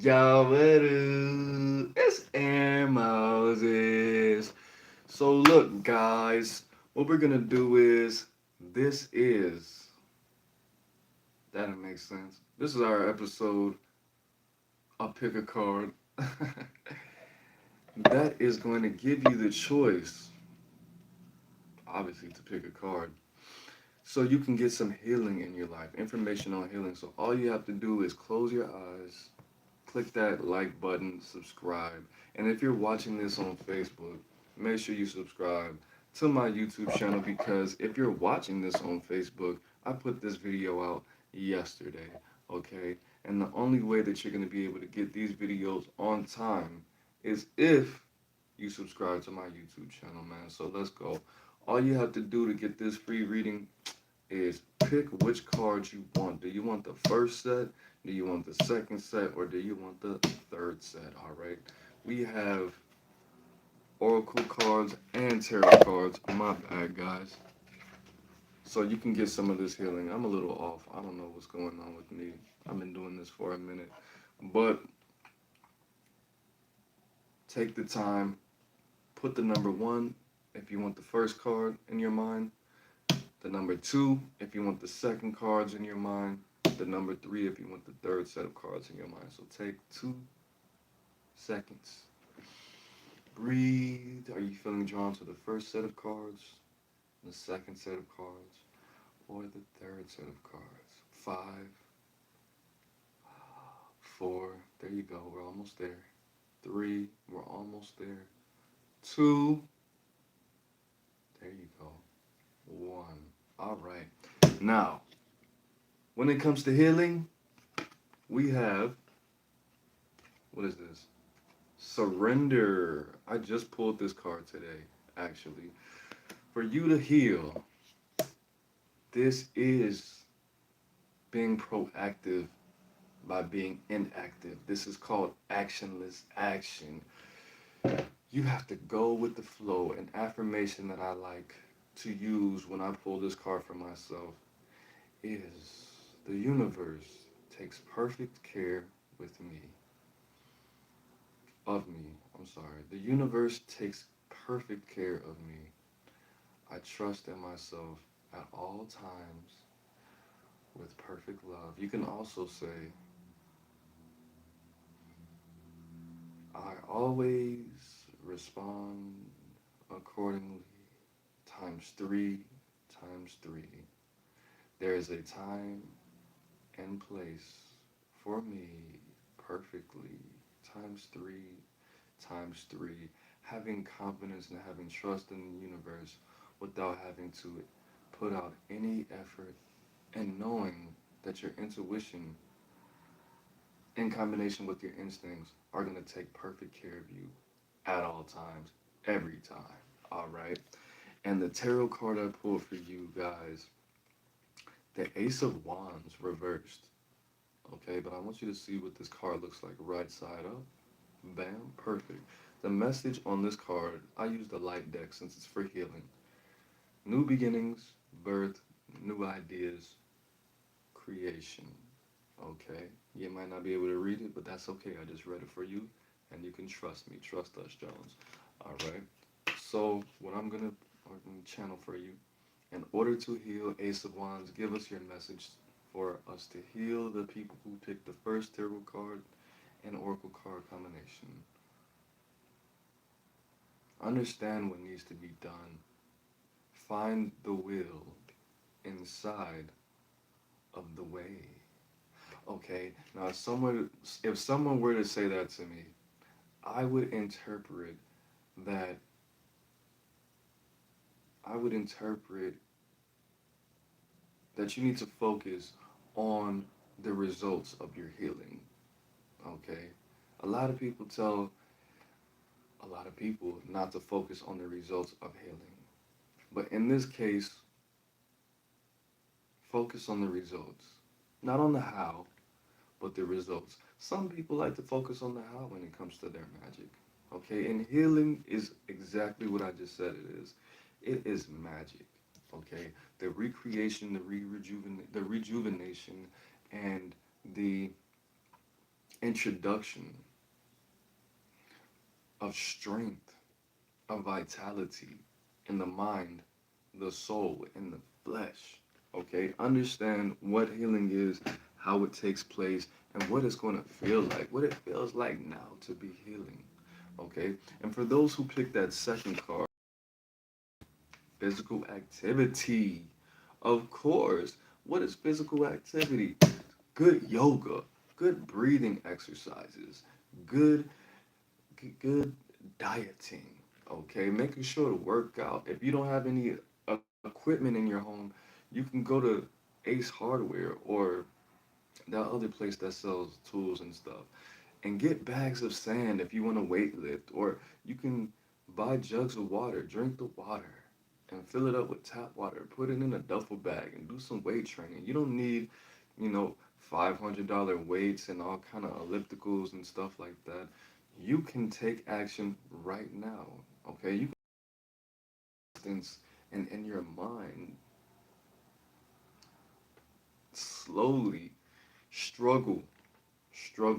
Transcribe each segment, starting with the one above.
Yo, what up? It's Aaron Moses. So, look, guys, what we're gonna do is this is that makes sense. This is our episode. I'll pick a card that is going to give you the choice, obviously, to pick a card so you can get some healing in your life, information on healing. So, all you have to do is close your eyes, click that like button, subscribe. And if you're watching this on Facebook, make sure you subscribe to my YouTube channel because if you're watching this on Facebook, I put this video out yesterday, okay? And the only way that you're going to be able to get these videos on time is if you subscribe to my YouTube channel, man. So let's go. All you have to do to get this free reading is pick which cards you want. Do you want the first set? Do you want the second set? Or do you want the third set? All right. We have Oracle cards and Tarot cards. My bad, guys. So you can get some of this healing. I'm a little off. I don't know what's going on with me. I've been doing this for a minute. But take the time. Put the number one if you want the first card in your mind. The number two if you want the second cards in your mind. The number three if you want the third set of cards in your mind. So take 2 seconds. Breathe. Are you feeling drawn to the first set of cards, the second set of cards, or the third set of cards? 5, 4. There you go. We're almost there. 3. We're almost there. 2. There you go. 1. All right. Now, when it comes to healing, we have, what is this? Surrender. I just pulled this card today, actually. For you to heal, this is being proactive by being inactive. This is called actionless action. You have to go with the flow. An affirmation that I like to use when I pull this card for myself is the universe takes perfect care with me. Of me. I'm sorry. The universe takes perfect care of me. I trust in myself at all times with perfect love. You can also say, I always respond accordingly, times three, times three. There is a time and place for me perfectly, times three, times three. Having confidence and having trust in the universe without having to put out any effort and knowing that your intuition in combination with your instincts are going to take perfect care of you at all times, every time. All right. And the tarot card I pulled for you guys, the Ace of Wands reversed. Okay, but I want you to see what this card looks like right side up. Bam, perfect. The message on this card, I use the light deck since it's for healing. New beginnings, birth, new ideas, creation. Okay, you might not be able to read it, but that's okay. I just read it for you, and you can trust me. Trust us, Jones. All right. So what I'm gonna channel for you. In order to heal, Ace of Wands, give us your message for us to heal the people who picked the first tarot card and oracle card combination. Understand what needs to be done. Find the will inside of the way. Okay. Now, if someone were to say that to me, I would interpret that I would interpret that you need to focus on the results of your healing. Okay? A lot of people tell a lot of people not to focus on the results of healing. But in this case, focus on the results. Not on the how, but the results. Some people like to focus on the how when it comes to their magic. Okay? And healing is exactly what I just said it is. It is magic. Okay? The recreation, the rejuvenation, and the introduction of strength, of vitality in the mind, the soul, and the flesh. Okay, understand what healing is, how it takes place, and what it's going to feel like, what it feels like now to be healing. Okay, and for those who picked that second card, physical activity. Of course, what is physical activity? Good yoga, good breathing exercises, good good dieting. Okay, making sure to work out. If you don't have any equipment in your home, you can go to Ace Hardware or that other place that sells tools and stuff and get bags of sand if you want to weight lift, or you can buy jugs of water, drink the water, and fill it up with tap water. Put it in a duffel bag and do some weight training. You don't need, $500 weights and all kind of ellipticals and stuff like that. You can take action right now. Okay, you can distance and in your mind slowly struggle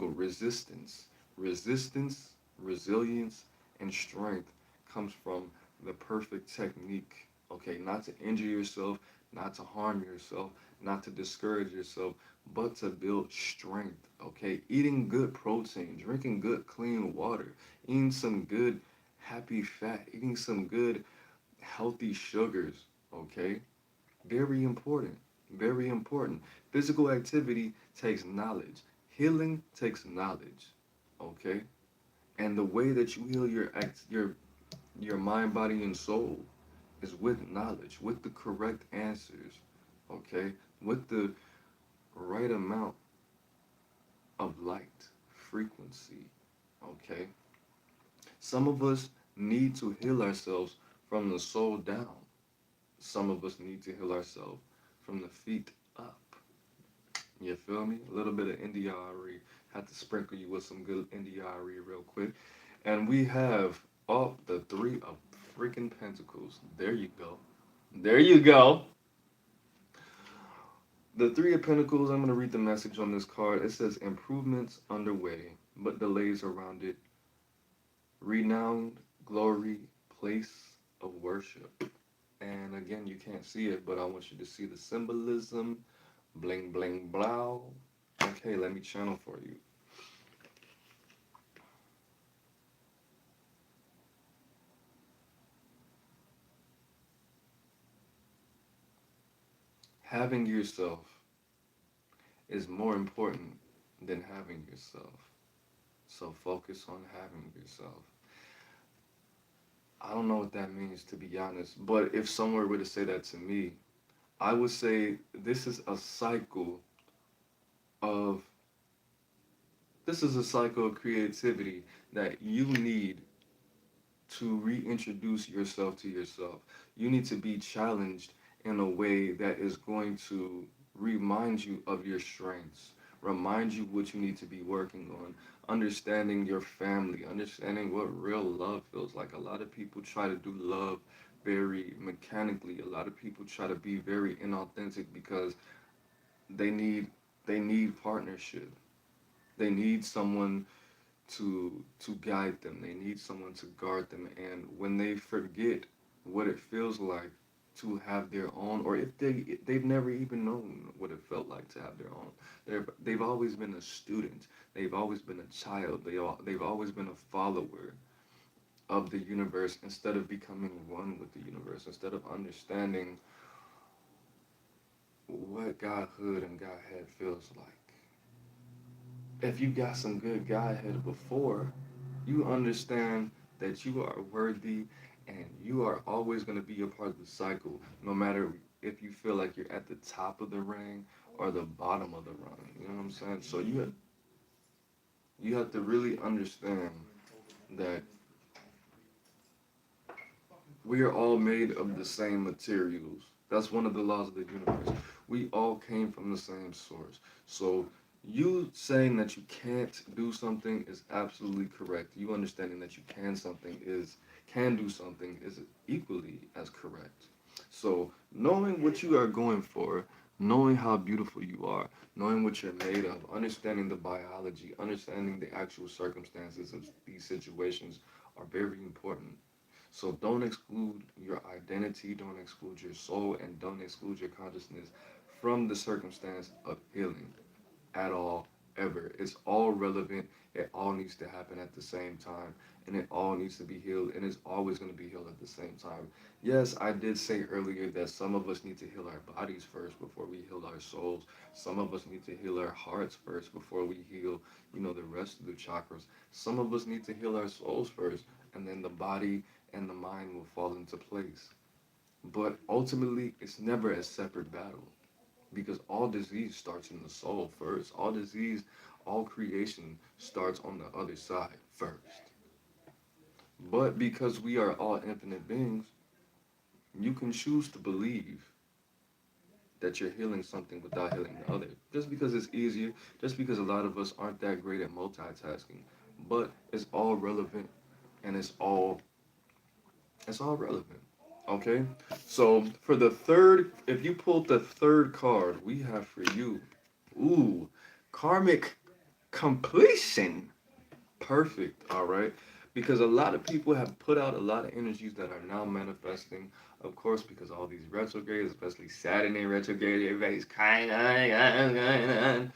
resistance. Resistance, resilience, and strength comes from the perfect technique. Okay, not to injure yourself, not to harm yourself, not to discourage yourself, but to build strength. Okay, eating good protein, drinking good clean water, eating some good happy fat, eating some good healthy sugars. Okay, very important. Very important. Physical activity takes knowledge. Healing takes knowledge. Okay? And the way that you heal your mind, body, and soul is with knowledge, with the correct answers. Okay? With the right amount of light, frequency. Okay? Some of us need to heal ourselves from the soul down. Some of us need to heal ourselves from the feet up. You feel me? A little bit of Indiari. Had to sprinkle you with some good Indiari real quick. And we have the three of freaking pentacles. There you go. There you go. The three of pentacles, I'm going to read the message on this card. It says improvements underway, but delays around it. Renowned glory, place of worship. And again, you can't see it, but I want you to see the symbolism. Bling, bling, blow. Okay, let me channel for you. Having yourself is more important than having yourself. So focus on having yourself. I don't know what that means, to be honest, but if someone were to say that to me, I would say of this is a cycle of creativity that you need to reintroduce yourself to yourself. You need to be challenged in a way that is going to remind you of your strengths, remind you what you need to be working on, understanding your family, understanding what real love feels like. A lot of people try to do love very mechanically. A lot of people try to be very inauthentic because they need they need partnership. They need someone to guide them. They need someone to guard them. And when they forget what it feels like to have their own, or if they've never even known what it felt like to have their own, they've always been a student. They've always been a child. They've always been a follower of the universe instead of becoming one with the universe. Instead of understanding what godhood and godhead feels like. If you got some good godhead before, you understand that you are worthy and you are always going to be a part of the cycle, no matter if you feel like you're at the top of the ring or the bottom of the rung. You know what I'm saying? So you have to really understand that we are all made of the same materials. That's one of the laws of the universe. We all came from the same source. So you saying that you can't do something is absolutely correct. You understanding that you can do something is equally as correct. So knowing what you are going for, Knowing how beautiful you are, knowing what you're made of, understanding the biology, understanding the actual circumstances of these situations are very important. So don't exclude your identity, don't exclude your soul, and don't exclude your consciousness from the circumstance of healing at all, ever. It's all relevant. It all needs to happen at the same time, and it all needs to be healed, and it's always going to be healed at the same time. Yes, I did say earlier that some of us need to heal our bodies first before we heal our souls. Some of us need to heal our hearts first before we heal, the rest of the chakras. Some of us need to heal our souls first, and then the body and the mind will fall into place. But ultimately, it's never a separate battle because all disease starts in the soul first. All disease, all creation starts on the other side first. But because we are all infinite beings, you can choose to believe that you're healing something without healing the other. Just because it's easier, just because a lot of us aren't that great at multitasking. But it's all relevant and it's all relevant. Okay? So for the third, if you pulled the third card, we have for you, ooh, karmic completion. Perfect, all right? Because a lot of people have put out a lot of energies that are now manifesting, of course, because all these retrogrades, especially Saturn in retrograde, everybody's kind of.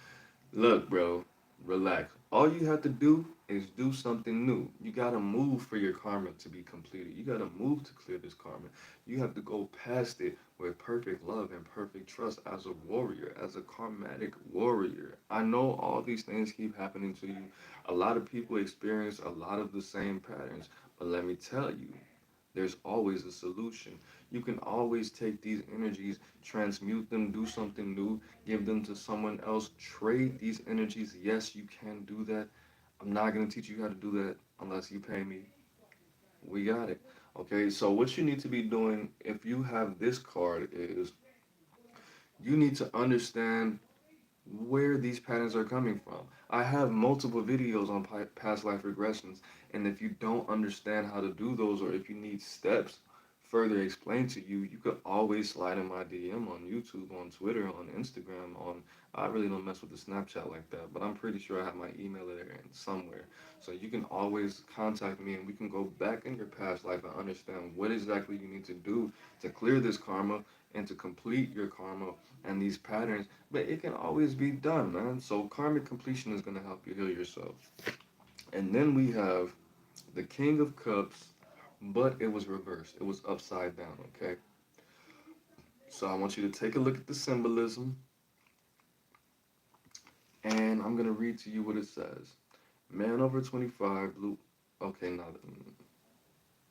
Look, bro, relax. All you have to do is do something new. You gotta move for your karma to be completed. You gotta move to clear this karma. You have to go past it with perfect love and perfect trust as a warrior, as a karmatic warrior. I know all these things keep happening to you. A lot of people experience a lot of the same patterns, but let me tell you, there's always a solution. You can always take these energies, transmute them, do something new, give them to someone else, trade these energies. Yes, you can do that. I'm not going to teach you how to do that unless you pay me. We got it. Okay, so what you need to be doing if you have this card is you need to understand where these patterns are coming from. I have multiple videos on past life regressions, and if you don't understand how to do those, or if you need steps further explained to you, you could always slide in my DM on YouTube, on Twitter, on Instagram, on I really don't mess with the Snapchat like that, but I'm pretty sure I have my email there in somewhere. So you can always contact me and we can go back in your past life and understand what exactly you need to do to clear this karma and to complete your karma and these patterns, but it can always be done, man. So karmic completion is going to help you heal yourself. And then we have the King of Cups, but it was reversed. It was upside down, okay? So I want you to take a look at the symbolism, and I'm going to read to you what it says. Man over 25, blue. Okay, now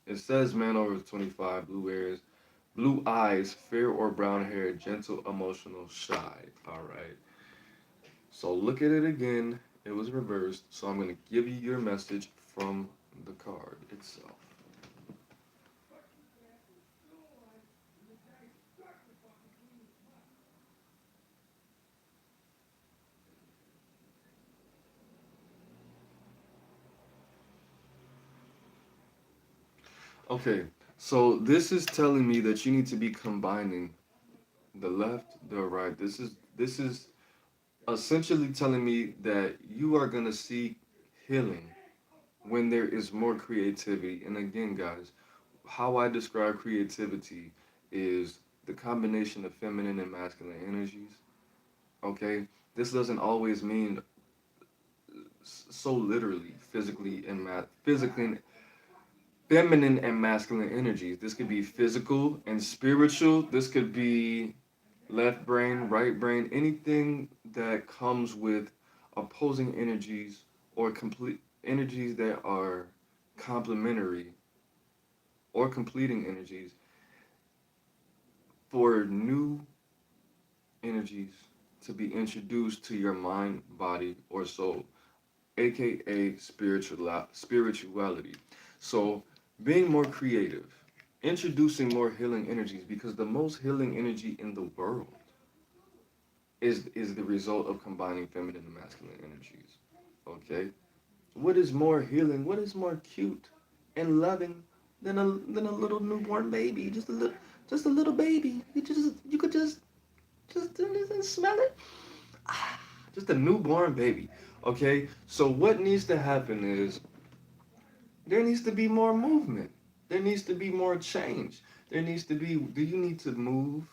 it says man over 25, blue ears, blue eyes, fair or brown hair, gentle, emotional, shy. All right. So look at it again. It was reversed. So I'm going to give you your message from the card itself. Okay. So this is telling me that you need to be combining the left, the right. This is essentially telling me that you are going to seek healing when there is more creativity. And again, guys, how I describe creativity is the combination of feminine and masculine energies. Okay, this doesn't always mean so literally physically and physically feminine and masculine energies. This could be physical and spiritual. This could be left brain, right brain, anything that comes with opposing energies or complete energies that are complementary or completing energies for new energies to be introduced to your mind, body, or soul, aka spirituality. So, being more creative, introducing more healing energies, because the most healing energy in the world is the result of combining feminine and masculine energies. Okay, what is more healing? What is more cute and loving than a little newborn baby? Just a little baby. You could just Just smell it. Ah, just a newborn baby. Okay, so what needs to happen is there needs to be more movement. There needs to be more change. There needs to be, do you need to move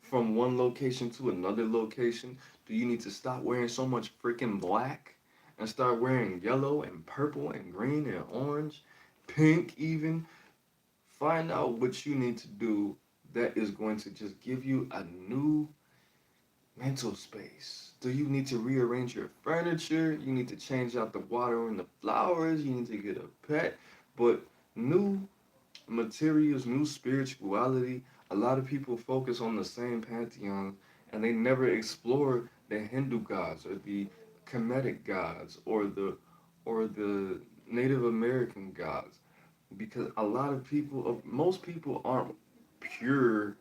from one location to another location? Do you need to stop wearing so much freaking black and start wearing yellow and purple and green and orange, pink even? Find out what you need to do that is going to just give you a new mental space. Do you need to rearrange your furniture? You need to change out the water and the flowers. You need to get a pet. But new materials, new spirituality, a lot of people focus on the same pantheon and they never explore the Hindu gods or the Kemetic gods or the Native American gods because a lot of people, most people aren't pure,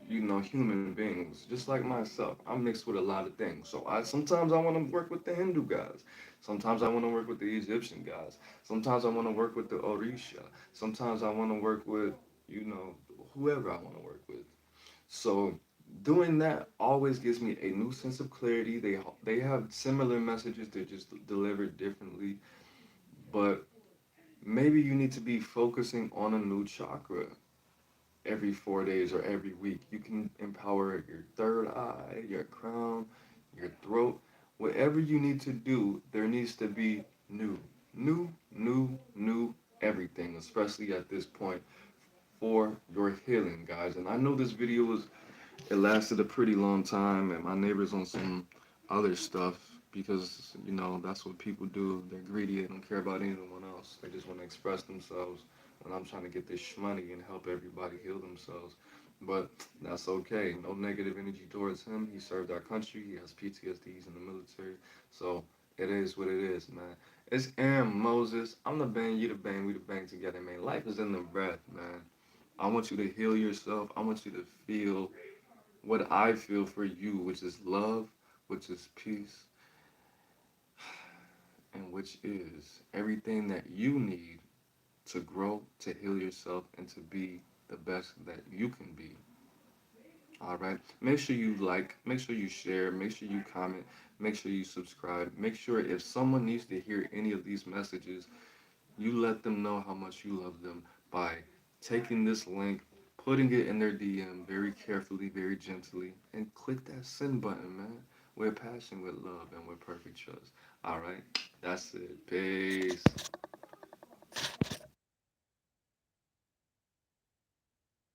human beings. Just like myself, I'm mixed with a lot of things. So I sometimes I want to work with the Hindu gods. Sometimes I want to work with the Egyptian gods. Sometimes I want to work with the Orisha. Sometimes I want to work with, you know, whoever I want to work with. So doing that always gives me a new sense of clarity. They have similar messages, they're just delivered differently. But maybe you need to be focusing on a new chakra every 4 days or every week. You can empower your third eye, your crown, your throat. Whatever you need to do, there needs to be new, new everything, especially at this point for your healing, guys. And I know this video it lasted a pretty long time, and my neighbor's on some other stuff because that's what people do. They're greedy. They don't care about anyone else. They just want to express themselves. When I'm trying to get this money and help everybody heal themselves, but that's okay. No negative energy towards him. He served our country. He has PTSD. He's in the military. So it is what it is, man. It's Aaron Moses. I'm the bang. You the bang. We the bang together, man. Life is in the breath, man. I want you to heal yourself. I want you to feel what I feel for you, which is love, which is peace, and which is everything that you need to grow, to heal yourself, and to be the best that you can be. All right. Make sure you like, make sure you share, make sure you comment, make sure you subscribe. Make sure if someone needs to hear any of these messages, you let them know how much you love them by taking this link, putting it in their DM very carefully, very gently, and click that send button, man. With passion, with love, and with perfect trust. All right, that's it. Peace.